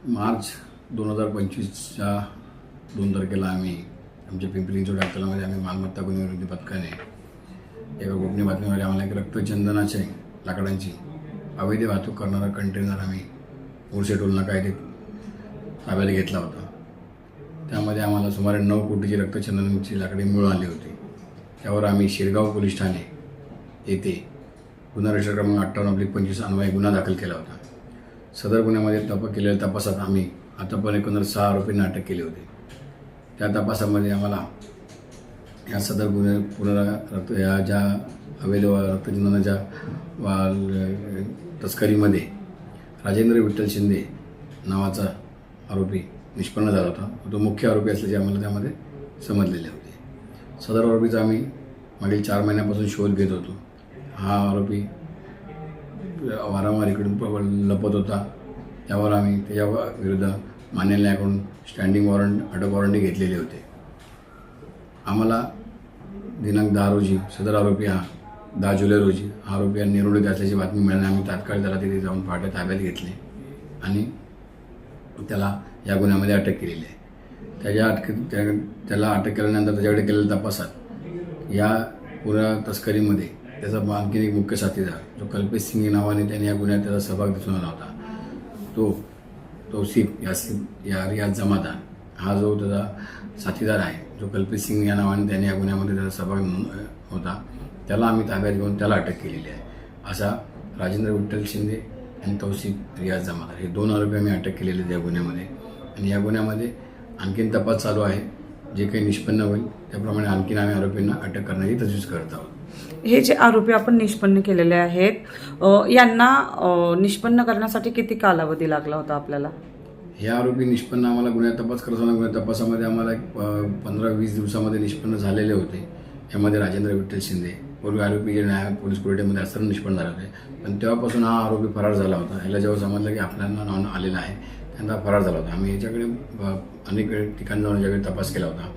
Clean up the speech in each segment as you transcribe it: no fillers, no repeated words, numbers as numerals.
मार्च 2025च्या 2 तारखेला आम्ही आमच्या पिंपरी चिंचवड हायस्कूलमध्ये आम्ही मालमत्ता गुन्हे पथकाने एका गोपनीय बातमीद्वारे आम्हाला एक रक्तचंदनाचे लाकडांची अवैध वाहतूक करणारा कंटेनर आम्ही उर्से टोल नाका येथे ताब्यात घेतला होता. त्यामध्ये आम्हाला सुमारे 9 कोटीची रक्तचंदनाची लाकडे मिळून आली होती. त्यावर आम्ही शिरगाव पोलीस ठाणे येथे गुन्हा रजिस्टर क्रमांक 58/25 अन्वये गुन्हा दाखल केला होता. सदर गुन्ह्यामध्ये केलेल्या तपासात आम्ही आतापर्यंत एकंदर 6 आरोपींना अटक केली होती. त्या तपासामध्ये आम्हाला या सदर गुन्हे या ज्या अवैध रक्तचंदनाच्या तस्करीमध्ये राजेंद्र विठ्ठल शिंदे नावाचा आरोपी निष्पन्न झाला होता. तो मुख्य आरोपी असल्याचे आम्हाला त्यामध्ये समजलेले होते. सदर आरोपीचा आम्ही मागील 4 महिन्यापासून शोध घेत होतो. हा आरोपी वारंवार इकडून लपत होता. त्यावर आम्ही त्याच्या विरुद्ध मान्य न्यायालयाकडून स्टँडिंग वॉरंट अटक वॉरंटी घेतलेले होते. आम्हाला दिनांक 10 रोजी सदर आरोपी 10 जुलै रोजी हा आरोपी निरोडीत असल्याची बातमी मिळाली. आम्ही तात्काळ त्याला तिथे जाऊन पहाटे ताब्यात घेतले आणि त्याला या गुन्ह्यामध्ये अटक केलेली आहे. त्याला अटक केल्यानंतर त्याच्याकडे केलेल्या तपासात या पुऱ्या तस्करीमध्ये त्याचा आणखी एक मुख्य साथीदार जो कल्पेश सिंग नावाने त्याने या गुन्ह्यात त्याचा सहभाग दिसून आला होता. तो तौसिफ या रियाज जमादार हा जो त्याचा साथीदार आहे, जो कल्पेश सिंग या नावाने त्याने या गुन्ह्यामध्ये त्याचा सहभाग होता, त्याला आम्ही ताब्यात घेऊन त्याला अटक केलेली आहे. असा राजेंद्र विठ्ठल शिंदे आणि तौसिफ रियाज जमादार हे 2 आरोपी आम्ही अटक केलेले आहेत या गुन्ह्यामध्ये. आणि या गुन्ह्यामध्ये आणखीन तपास चालू आहे. जे काही निष्पन्न होईल त्याप्रमाणे आणखीन आम्ही आरोपींना अटक करण्याची तजवीज करत आहोत. हे जे आरोपी आपण निष्पन्न केलेले आहेत यांना निष्पन्न करण्यासाठी किती कालावधी लागला होता आपल्याला? हे आरोपी निष्पन्न आम्हाला गुन्ह्यात तपास करत असताना गुन्ह्यात तपासामध्ये आम्हाला 15-20 दिवसामध्ये निष्पन्न झालेले होते. यामध्ये राजेंद्र विठ्ठल शिंदे पूर्वी आरोपी जे पोलीस कोर्टामध्ये असताना निष्पन्न झाले होते. पण तेव्हापासून हा आरोपी फरार झाला होता. ह्याला जेव्हा समजलं की आपल्याला नाव आलेलं आहे त्यांना फरार झाला होता. आम्ही याच्याकडे अनेक ठिकाणी जाऊन याच्याकडे तपास केला होता.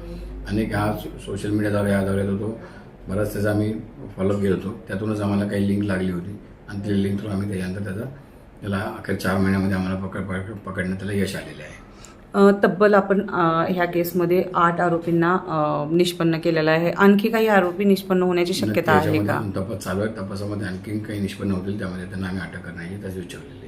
अनेक हा सोशल मीडियाद्वारे तो बराच त्याचा आम्ही फॉलोअप केला होतो. त्यातूनच आम्हाला काही लिंक लागली होती आणि ते लिंक थ्रू आम्ही त्याच्यानंतर त्याला अखेर 4 महिन्यामध्ये आम्हाला पकडण्यात त्याला यश आलेले आहे. तब्बल आपण ह्या केसमध्ये 8 आरोपींना निष्पन्न केलेलं आहे. आणखी काही आरोपी निष्पन्न होण्याची शक्यता आहे का? तपास चालू आहे. तपासामध्ये आणखी काही निष्पन्न होतील त्यामध्ये त्यांना आम्ही अटक करण्याची तजवीज ठेवलेली आहे.